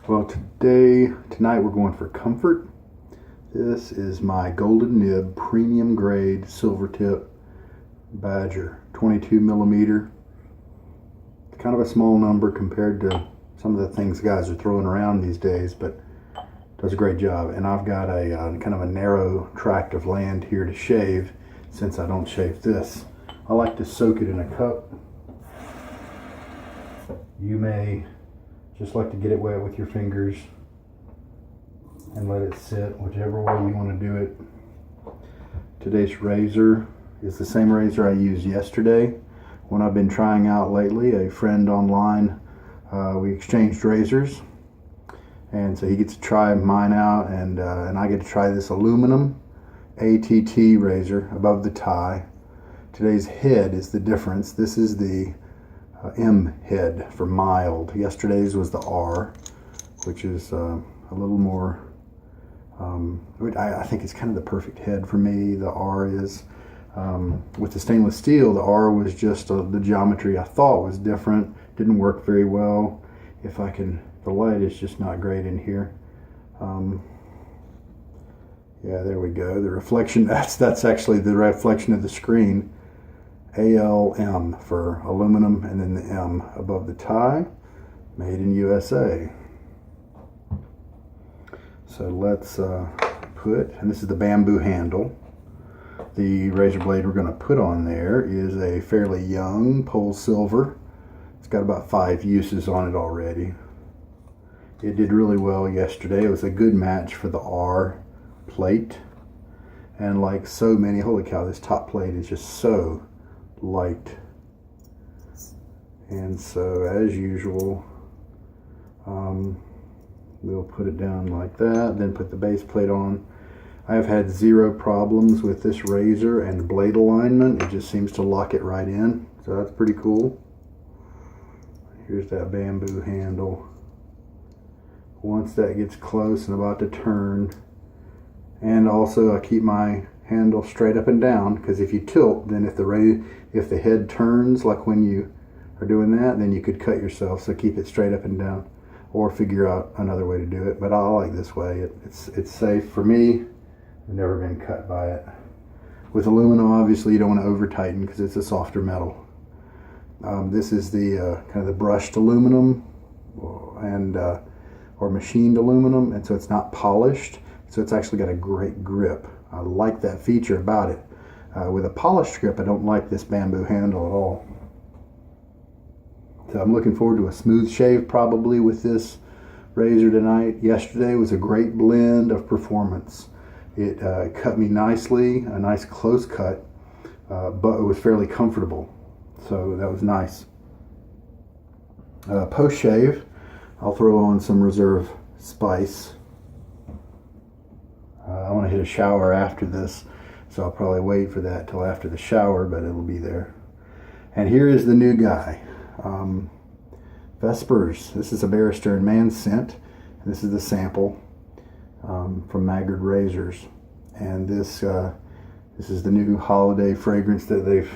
Well, tonight we're going for comfort. This is my Golden Nib premium grade Silvertip Badger, 22 millimeter. It's kind of a small number compared to some of the things guys are throwing around these days, but does a great job. And I've got a kind of a narrow tract of land here to shave since I don't shave this. I like to soak it in a cup. You may just like to get it wet with your fingers and let it sit whichever way you want to do it. Today's razor is the same razor I used yesterday. One I've been trying out lately, a friend online, we exchanged razors, and so he gets to try mine out, and I get to try this Alluminum ATT razor above the tie. Today's head is the difference. This is the M head for mild. Yesterday's was the R, which is a little more, I think it's kind of the perfect head for me. The R is, with the stainless steel, the R was just the geometry I thought was different. Didn't work very well. The light is just not great in here. Yeah, there we go. The reflection, that's actually the reflection of the screen. ALM for aluminum, and then the M above the tie, made in USA. So let's and this is the bamboo handle. The razor blade we're going to put on there is a fairly young PolSilver. It's got about 5 uses on it already. It did really well yesterday. It was a good match for the R plate. And like so many, holy cow, this top plate is just so light. And so as usual, we'll put it down like that, then put the base plate on. I have had 0 problems with this razor and blade alignment. It just seems to lock it right in, so that's pretty cool. Here's that bamboo handle. Once that gets close and about to turn, and also I keep my handle straight up and down, because if you tilt, then if the head turns, like when you are doing that, then you could cut yourself. So keep it straight up and down, or figure out another way to do it. But I like this way. It's safe for me. I've never been cut by it. With aluminum, obviously you don't want to over tighten because it's a softer metal. This is the kind of the brushed aluminum and or machined aluminum, and so it's not polished. So it's actually got a great grip. I like that feature about it. With a polished grip, I don't like this bamboo handle at all. So I'm looking forward to a smooth shave probably with this razor tonight. Yesterday was a great blend of performance. It cut me nicely, a nice close cut, but it was fairly comfortable. So that was nice. Post shave, I'll throw on some Reserve Spice. I want to hit a shower after this, so I'll probably wait for that till after the shower, but it'll be there. And here is the new guy, Vespers. This is a Barrister and Mann scent. This is the sample from Maggard Razors, and this is the new holiday fragrance that they've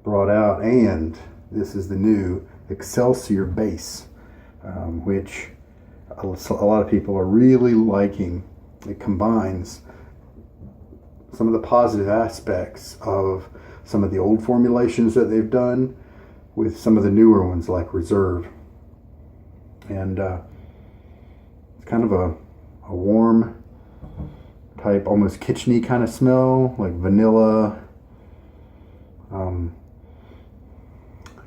brought out, and this is the new Excelsior base, which a lot of people are really liking. It combines some of the positive aspects of some of the old formulations that they've done with some of the newer ones like Reserve. And it's kind of a warm type, almost kitcheny kind of smell, like vanilla. You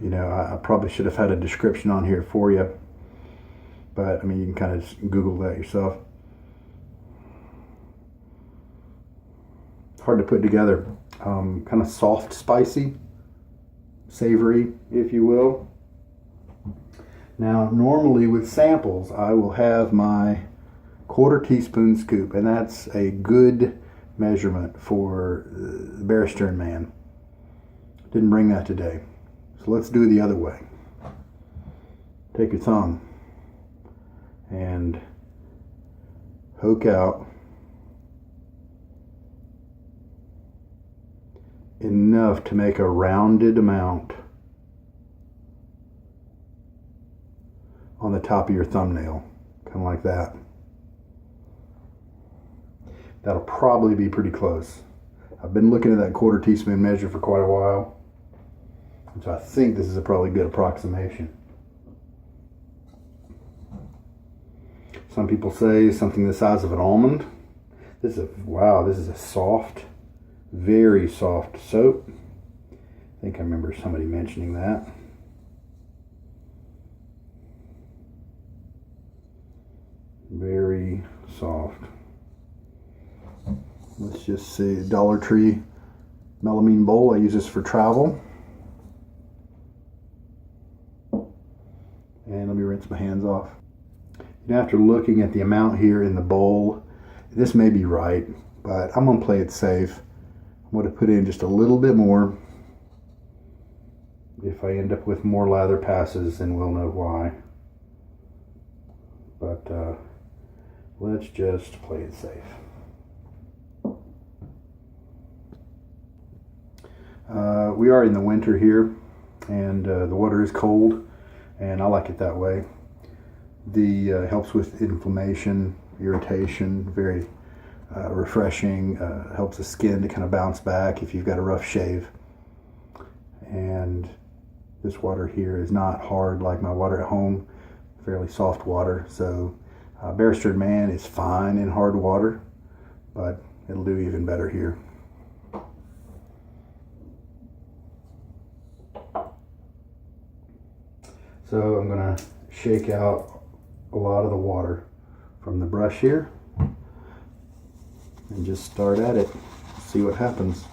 know, I probably should have had a description on here for you, but I mean, you can kind of just Google that yourself. Hard to put together. Kind of soft, spicy, savory, if you will. Now, normally with samples, I will have my 1/4 teaspoon scoop, and that's a good measurement for the Barrister and Mann. Didn't bring that today, so let's do it the other way. Take your thumb and poke out enough to make a rounded amount on the top of your thumbnail. kind of like that. That'll probably be pretty close. I've been looking at that 1/4 teaspoon measure for quite a while, so I think this is a probably good approximation. Some people say something the size of an almond. This is a soft, very soft soap. I think I remember somebody mentioning that. Very soft. Let's just see, Dollar Tree melamine bowl. I use this for travel. And let me rinse my hands off. After looking at the amount here in the bowl, this may be right, but I'm going to play it safe. I'm going to put in just a little bit more. If I end up with more lather passes, then we'll know why. But let's just play it safe. We are in the winter here, and the water is cold, and I like it that way. The helps with inflammation, irritation, very refreshing, helps the skin to kind of bounce back if you've got a rough shave. And this water here is not hard like my water at home, fairly soft water. So Barrister and Mann is fine in hard water, but it'll do even better here. So I'm going to shake out a lot of the water from the brush here and just start at it, see what happens.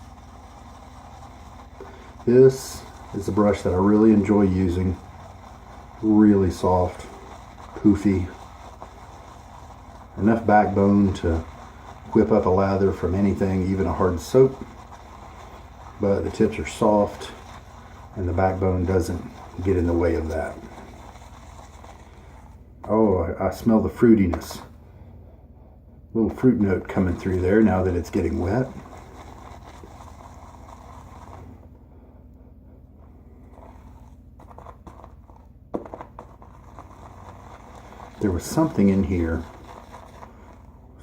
This is a brush that I really enjoy using. Really soft, poofy, enough backbone to whip up a lather from anything, even a hard soap, but the tips are soft and the backbone doesn't get in the way of that. Oh, I smell the fruitiness. Little fruit note coming through there now that it's getting wet. There was something in here,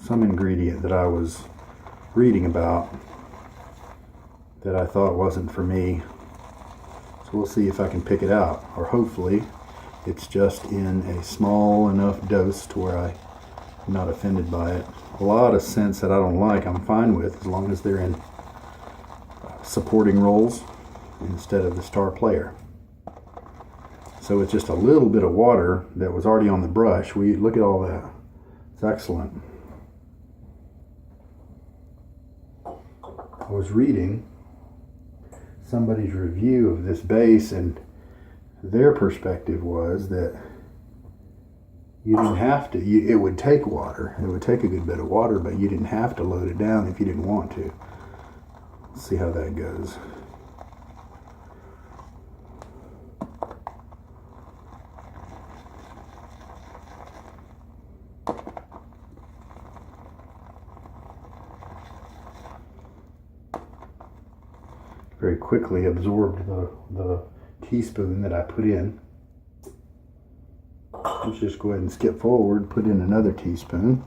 some ingredient that I was reading about that I thought wasn't for me. So we'll see if I can pick it out, or hopefully it's just in a small enough dose to where I'm not offended by it. A lot of scents that I don't like I'm fine with, as long as they're in supporting roles instead of the star player. So with just a little bit of water that was already on the brush, look at all that. It's excellent. I was reading somebody's review of this base, and their perspective was that you didn't have to, it would take water. It would take a good bit of water, but you didn't have to load it down if you didn't want to. Let's see how that goes. Very quickly absorbed the teaspoon that I put in. Let's just go ahead and skip forward, put in another teaspoon.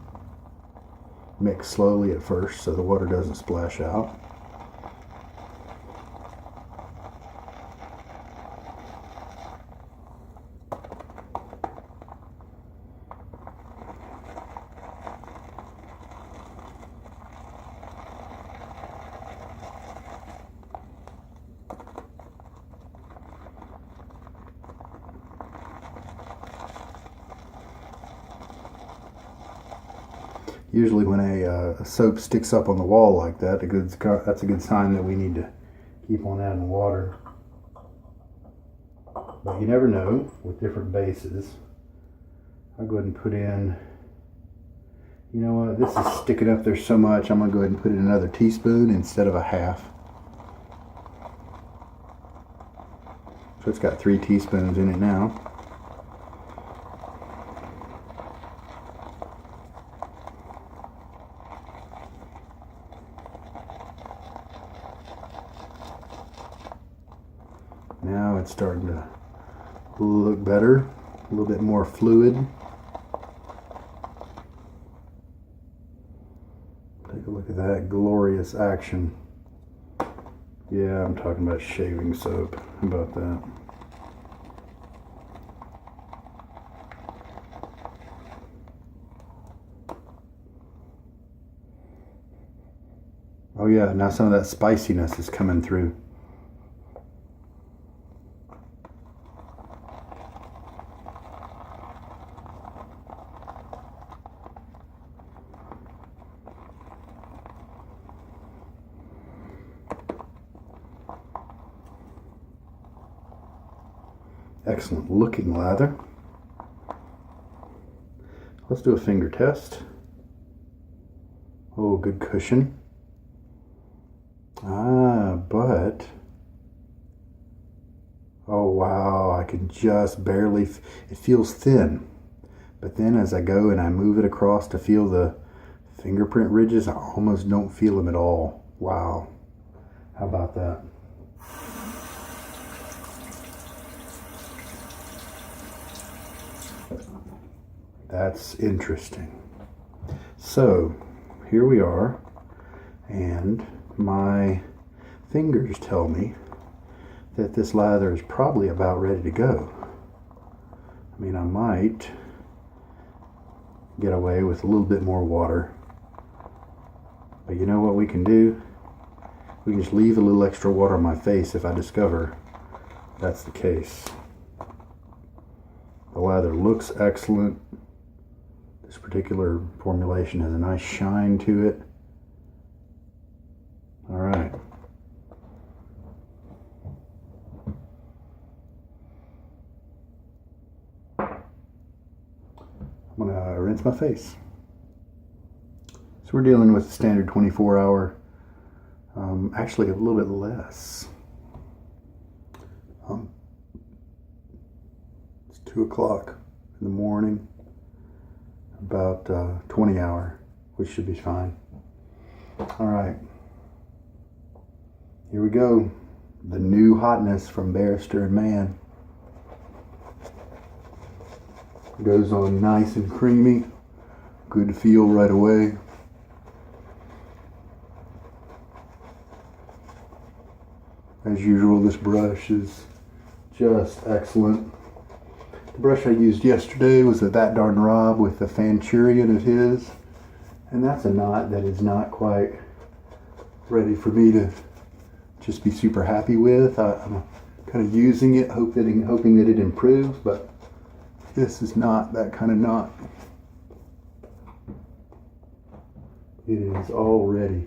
Mix slowly at first so the water doesn't splash out. Usually when a soap sticks up on the wall like that, that's a good sign that we need to keep on adding water. But you never know with different bases. I'll go ahead and put in, you know what, this is sticking up there so much, I'm going to go ahead and put in another teaspoon instead of a half. So it's got 3 teaspoons in it now. Now it's starting to look better, a little bit more fluid. Take a look at that glorious action. Yeah, I'm talking about shaving soap. How about that? Oh yeah, now some of that spiciness is coming through. Excellent looking lather. Let's do a finger test. Oh, good cushion. But oh wow, I can just barely, it feels thin. But then as I go and I move it across to feel the fingerprint ridges, I almost don't feel them at all. Wow. How about that? That's interesting. So here we are, and my fingers tell me that this lather is probably about ready to go. I mean, I might get away with a little bit more water, but you know what we can do? We can just leave a little extra water on my face if I discover that's the case. The lather looks excellent. This particular formulation has a nice shine to it. All right. I'm gonna rinse my face. So we're dealing with the standard 24-hour, actually a little bit less. It's 2 o'clock in the morning, about 20-hour, which should be fine. All right, here we go. The new hotness from Barrister and Mann. Goes on nice and creamy. Good feel right away. As usual, this brush is just excellent. The brush I used yesterday was a That Darn Rob with the Fanturian of his. And that's a knot that is not quite ready for me to just be super happy with. I'm kind of using it, hoping that it improves, but this is not that kind of knot. It is already,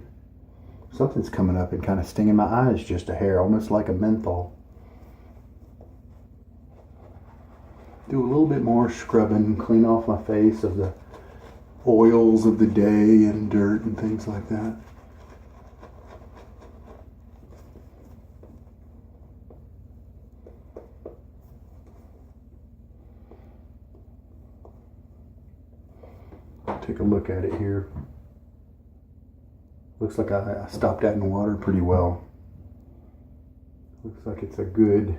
something's coming up and kind of stinging my eyes just a hair, almost like a menthol. Do a little bit more scrubbing, clean off my face of the oils of the day and dirt and things like that. Take a look at it here. Looks like I stopped that in water pretty well. Looks like it's a good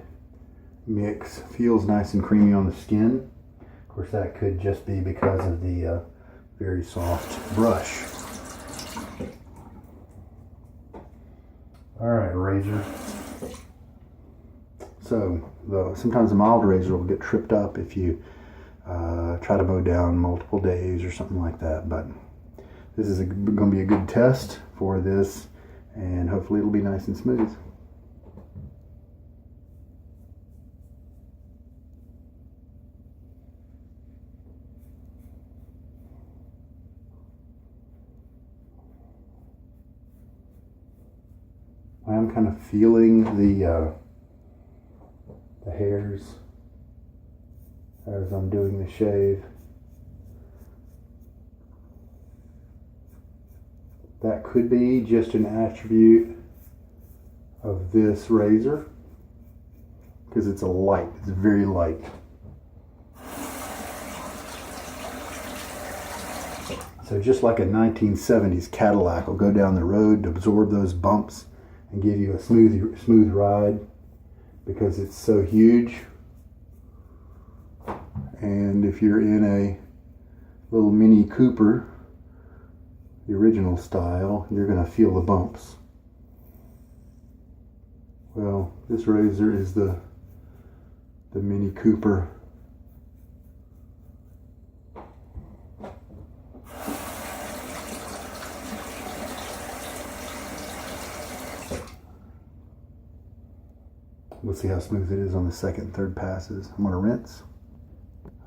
mix. Feels nice and creamy on the skin. Of course, that could just be because of the very soft brush. All right, razor. So sometimes the mild razor will get tripped up if you try to mow down multiple days or something like that, but this is going to be a good test for this, and hopefully it'll be nice and smooth. I'm kind of feeling the hairs as I'm doing the shave. That could be just an attribute of this razor because it's it's very light. So just like a 1970s Cadillac will go down the road to absorb those bumps and give you a smooth ride because it's so huge. And if you're in a little Mini Cooper, the original style, you're going to feel the bumps. Well, this razor is the Mini Cooper. We'll see how smooth it is on the second and third passes. I'm going to rinse.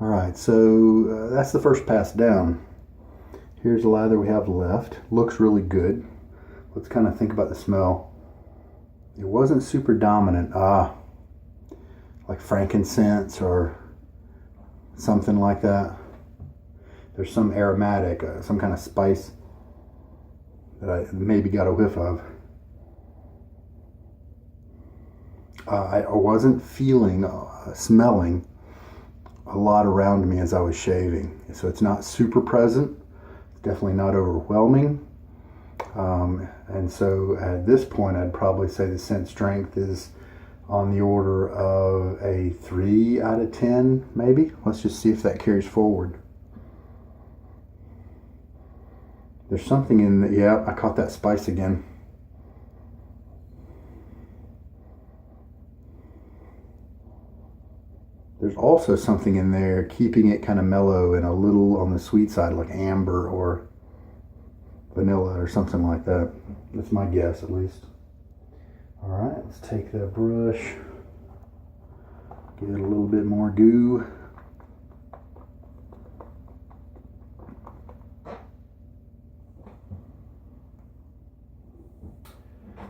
All right, so that's the first pass down. Here's the lather we have left. Looks really good. Let's kind of think about the smell. It wasn't super dominant. Like frankincense or something like that. There's some aromatic, some kind of spice that I maybe got a whiff of. I wasn't feeling, smelling a lot around me as I was shaving. So it's not super present. It's definitely not overwhelming. And so at this point, I'd probably say the scent strength is on the order of a 3 out of 10, maybe. Let's just see if that carries forward. There's something in the, yeah, I caught that spice again. There's also something in there keeping it kind of mellow and a little on the sweet side, like amber or vanilla or something like that. That's my guess, at least. All right, let's take that brush, give it a little bit more goo.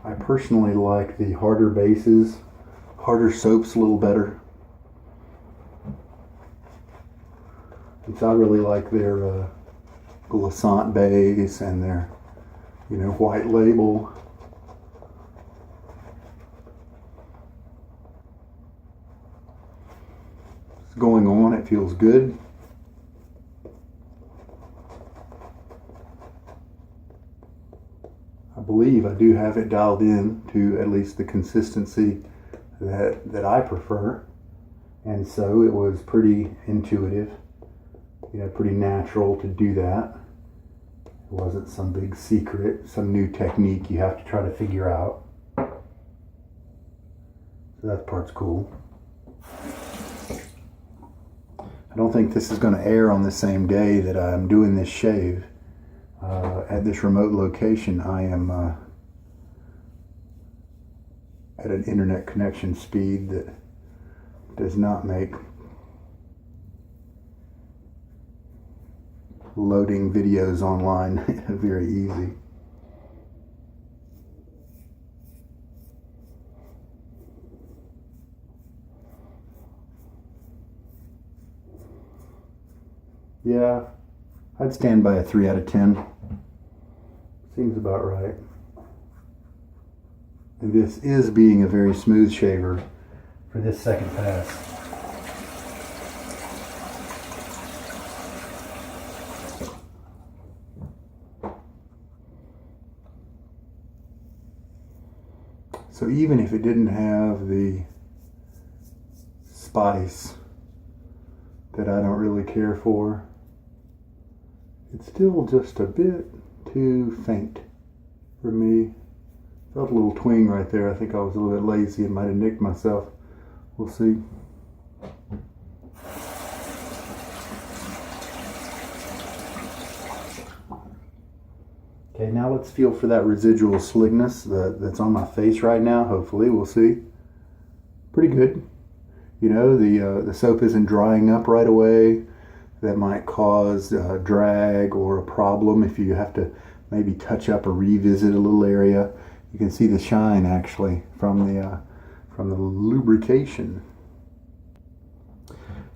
I personally like the harder bases, harder soaps a little better. So I really like their Glissant base and their, white label. It's going on, it feels good. I believe I do have it dialed in to at least the consistency that I prefer. And so it was pretty intuitive. Pretty natural to do that. It wasn't some big secret, some new technique you have to try to figure out. So that part's cool. I don't think this is going to air on the same day that I'm doing this shave. At this remote location, I am at an internet connection speed that does not make loading videos online very easy. Yeah, I'd stand by a 3 out of 10. Seems about right. And this is being a very smooth shaver for this second pass. So even if it didn't have the spice that I don't really care for, it's still just a bit too faint for me. Felt a little twing right there. I think I was a little bit lazy and might have nicked myself. We'll see. Okay, now let's feel for that residual slickness that's on my face right now. Hopefully, we'll see. Pretty good. The soap isn't drying up right away. That might cause drag or a problem if you have to maybe touch up or revisit a little area. You can see the shine actually from the lubrication.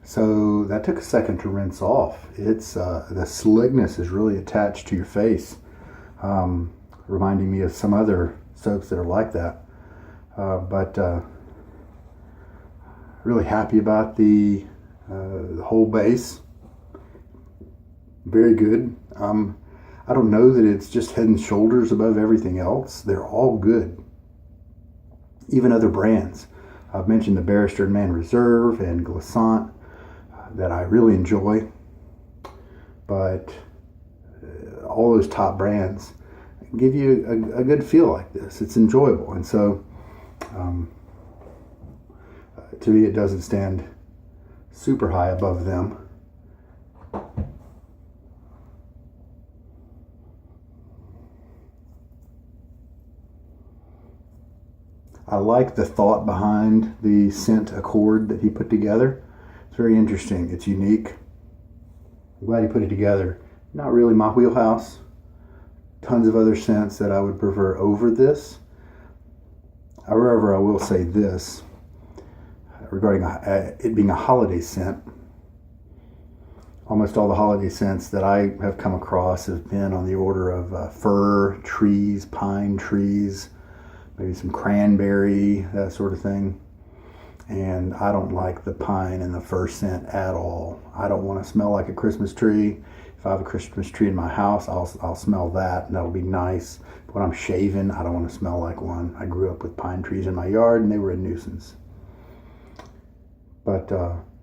So that took a second to rinse off. It's the slickness is really attached to your face. Reminding me of some other soaps that are like that. But really happy about the whole base. Very good. I don't know that it's just head and shoulders above everything else. They're all good. Even other brands. I've mentioned the Barrister and Mann Reserve and Glissant that I really enjoy. But all those top brands give you a good feel like this. It's enjoyable, and so to me, it doesn't stand super high above them. I like the thought behind the scent accord that he put together. It's very interesting. It's unique. I'm glad he put it together. Not really my wheelhouse. Tons of other scents that I would prefer over this. However, I will say this regarding it being a holiday scent. Almost all the holiday scents that I have come across have been on the order of fir trees, pine trees, maybe some cranberry, that sort of thing. And I don't like the pine and the fir scent at all. I don't want to smell like a Christmas tree. If I have a Christmas tree in my house, I'll smell that, and that'll be nice. But when I'm shaving, I don't want to smell like one. I grew up with pine trees in my yard, and they were a nuisance. But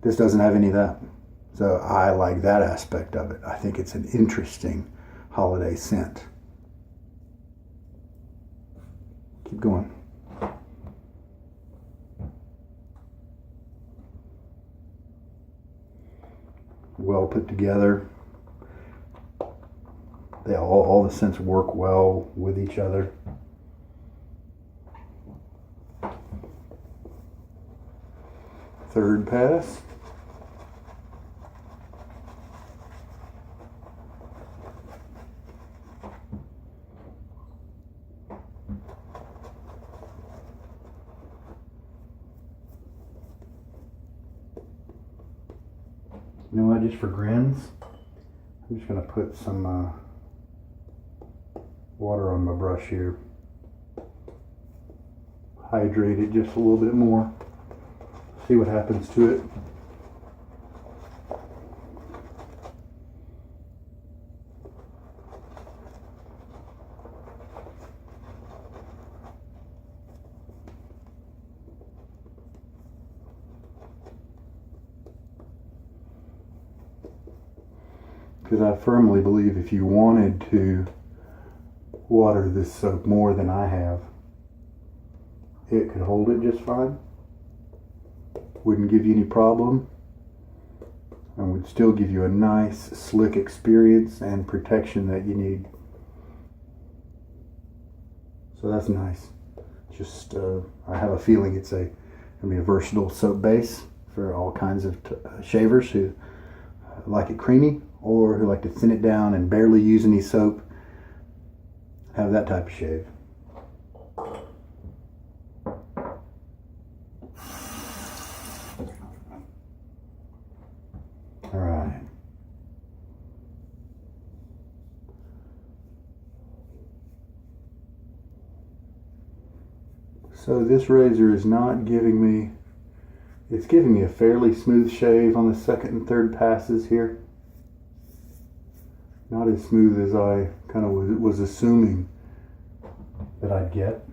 this doesn't have any of that. So I like that aspect of it. I think it's an interesting holiday scent. Keep going. Well put together. They all the scents work well with each other. Third pass. You know what, just for grins, I'm just going to put some water on my brush here. Hydrate it just a little bit more. See what happens to it. Because I firmly believe if you wanted to water this soap more than I have, it could hold it just fine. Wouldn't give you any problem, and would still give you a nice slick experience and protection that you need. So that's nice. Just I have a feeling it's gonna be a versatile soap base for all kinds of shavers who like it creamy, or who like to thin it down and barely use any soap. Have that type of shave. All right. So this razor is not giving me, it's giving me a fairly smooth shave on the second and third passes here. Not as smooth as I kind of was assuming that I'd get.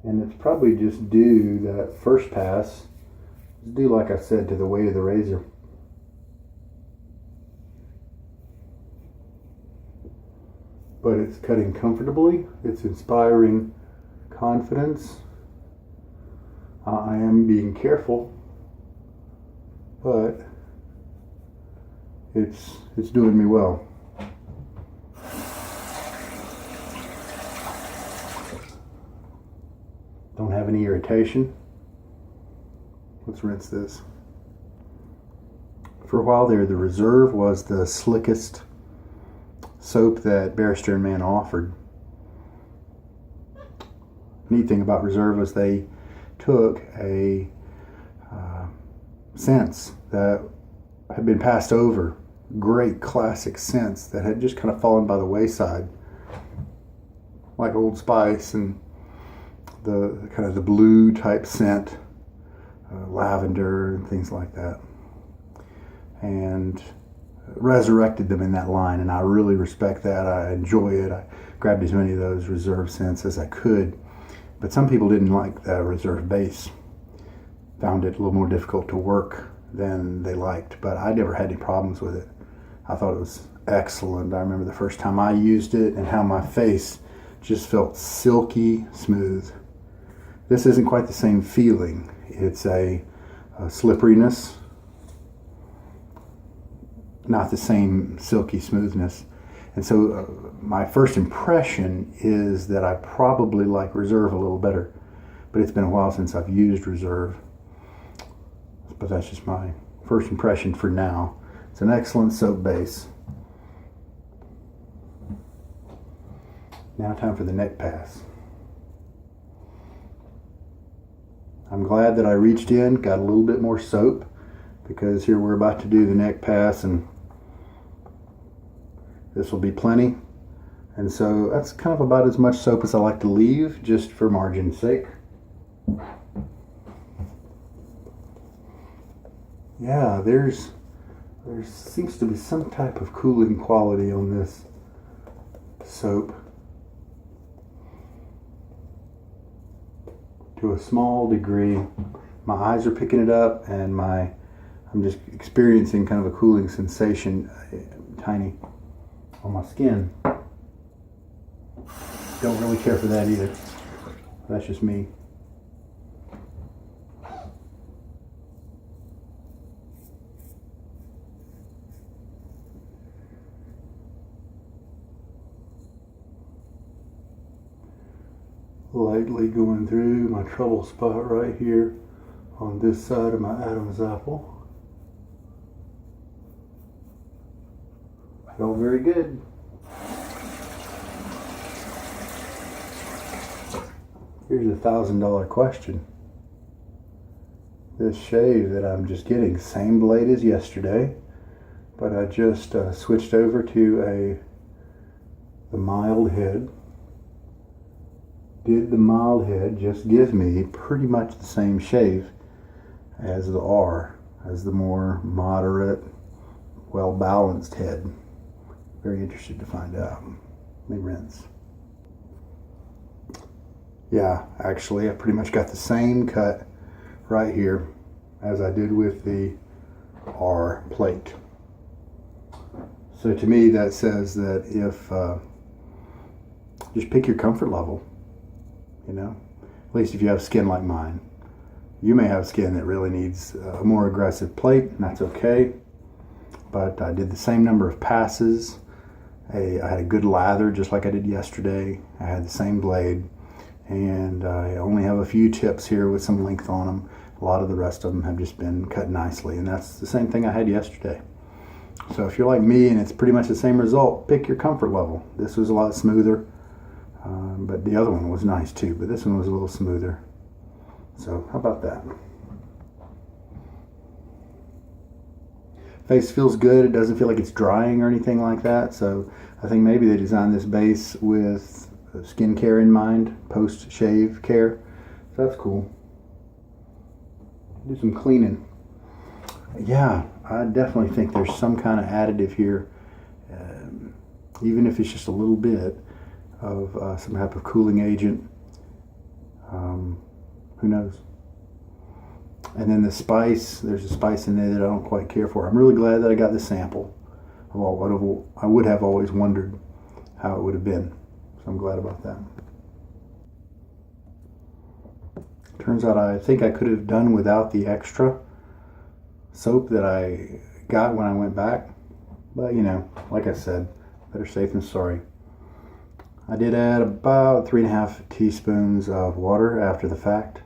And it's probably just due, that first pass, it's due, like I said, to the weight of the razor. But it's cutting comfortably. It's inspiring confidence. I am being careful, but it's doing me well. Don't have any irritation. Let's rinse this. For a while there, the Reserve was the slickest soap that Barrister and Mann offered. Neat thing about Reserve was they took a scents that had been passed over, great classic scents that had just kind of fallen by the wayside, like Old Spice and the kind of the blue type scent, lavender and things like that, and resurrected them in that line, and I really respect that. I enjoy it. I grabbed as many of those Reserve scents as I could, but some people didn't like the Reserve base. found it a little more difficult to work than they liked, but I never had any problems with it. I thought it was excellent. I remember the first time I used it and how my face just felt silky smooth. This isn't quite the same feeling. It's a slipperiness, not the same silky smoothness. And so my first impression is that I probably like Reserve a little better, but it's been a while since I've used Reserve. But that's just my first impression for now. It's an excellent soap base. Now time for the neck pass. I'm glad that I reached in, got a little bit more soap, because here we're about to do the neck pass and this will be plenty. And so that's kind of about as much soap as I like to leave, just for margin's sake. Yeah, there seems to be some type of cooling quality on this soap. To a small degree. My eyes are picking it up, and I'm just experiencing kind of a cooling sensation, tiny, on my skin. Don't really care for that either. That's just me. Lightly going through my trouble spot right here on this side of my Adam's apple. Felt very good. Here's a $1,000 question. This shave that I'm just getting, same blade as yesterday, but I just switched over to the mild head. Did the mild head just give me pretty much the same shave as the R, as the more moderate, well-balanced head? Very interested to find out. Let me rinse. Yeah, actually I pretty much got the same cut right here as I did with the R plate. So to me that says that if just pick your comfort level. You know, at least if you have skin like mine. You may have skin that really needs a more aggressive plate, and that's okay. But I did the same number of passes. I had a good lather just like I did yesterday. I had the same blade, and I only have a few tips here with some length on them. A lot of the rest of them have just been cut nicely, and that's the same thing I had yesterday. So if you're like me and it's pretty much the same result, pick your comfort level. This was a lot smoother. But the other one was nice too, but this one was a little smoother. So how about that? Face feels good. It doesn't feel like it's drying or anything like that. So I think maybe they designed this base with skincare in mind, post-shave care. So that's cool. Do some cleaning. Yeah, I definitely think there's some kind of additive here, even if it's just a little bit of some type of cooling agent. Who knows? And then the spice, there's a spice in there that I don't quite care for. I'm really glad that I got the sample of what I would have always wondered how it would have been. So I'm glad about that. Turns out I think I could have done without the extra soap that I got when I went back. But you know, like I said, better safe than sorry. I did add about 3.5 teaspoons of water after the fact.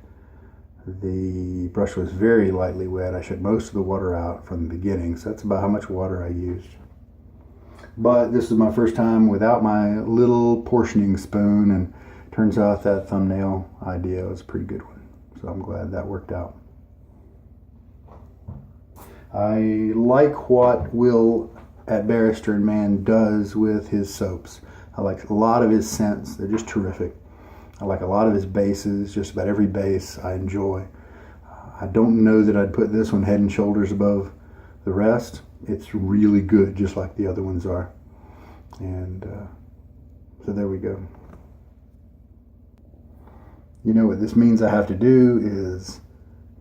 The brush was very lightly wet. I shook most of the water out from the beginning, so that's about how much water I used. But this is my first time without my little portioning spoon, and turns out that thumbnail idea was a pretty good one. So I'm glad that worked out. I like what Will at Barrister and Mann does with his soaps. I like a lot of his scents. They're just terrific. I like a lot of his bases. Just about every base I enjoy. I don't know that I'd put this one head and shoulders above the rest. It's really good, just like the other ones are. And so there we go. You know what this means I have to do is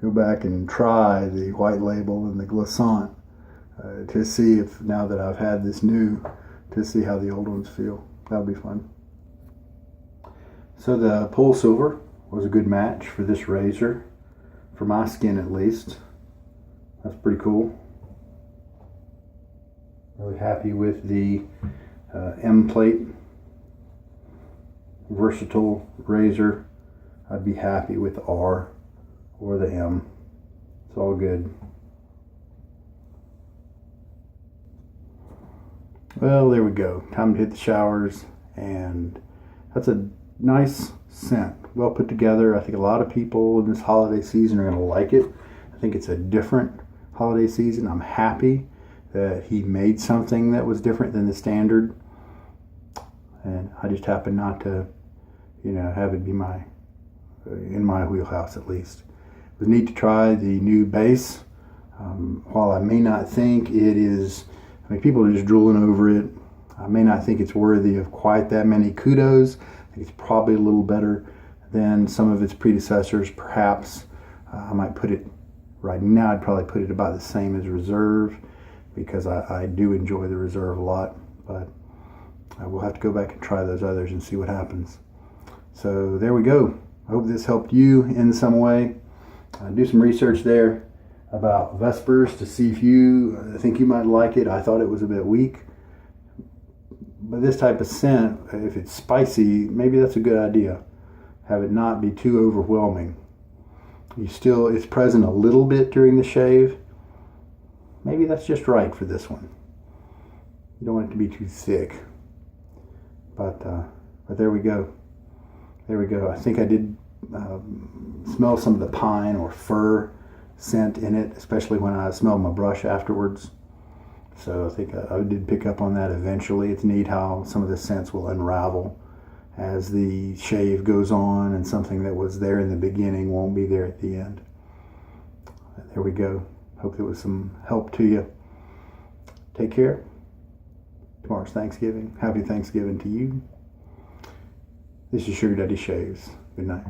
go back and try the white label and the glissant to see if, now that I've had this new, to see how the old ones feel. That'll be fun. So the PolSilver was a good match for this razor, for my skin at least. That's pretty cool. Really happy with the M plate. Versatile razor. I'd be happy with the R or the M. It's all good. Well, there we go. Time to hit the showers, and that's a nice scent. Well put together. I think a lot of people in this holiday season are going to like it. I think it's a different holiday season. I'm happy that he made something that was different than the standard, and I just happen not to, have it be in my wheelhouse at least. It was neat to try the new base. While I may not think it is, people are just drooling over it. I may not think it's worthy of quite that many kudos. I think it's probably a little better than some of its predecessors. Perhaps I might put it, right now I'd probably put it about the same as Reserve, because I do enjoy the Reserve a lot, but we'll have to go back and try those others and see what happens. So there we go. I hope this helped you in some way. Do some research there about Vespers to see if you think you might like it. I thought it was a bit weak, but this type of scent, if it's spicy, maybe that's a good idea. Have it not be too overwhelming. It's present a little bit during the shave. Maybe that's just right for this one. You don't want it to be too thick. But there we go. There we go. I think I did smell some of the pine or fir scent in it, especially when I smelled my brush afterwards. So I think I did pick up on that eventually. It's neat how some of the scents will unravel as the shave goes on, and something that was there in the beginning won't be there at the end. There we go. Hope it was some help to you. Take care. Tomorrow's Thanksgiving. Happy Thanksgiving to you. This is Sugar Daddy Shaves. Good night.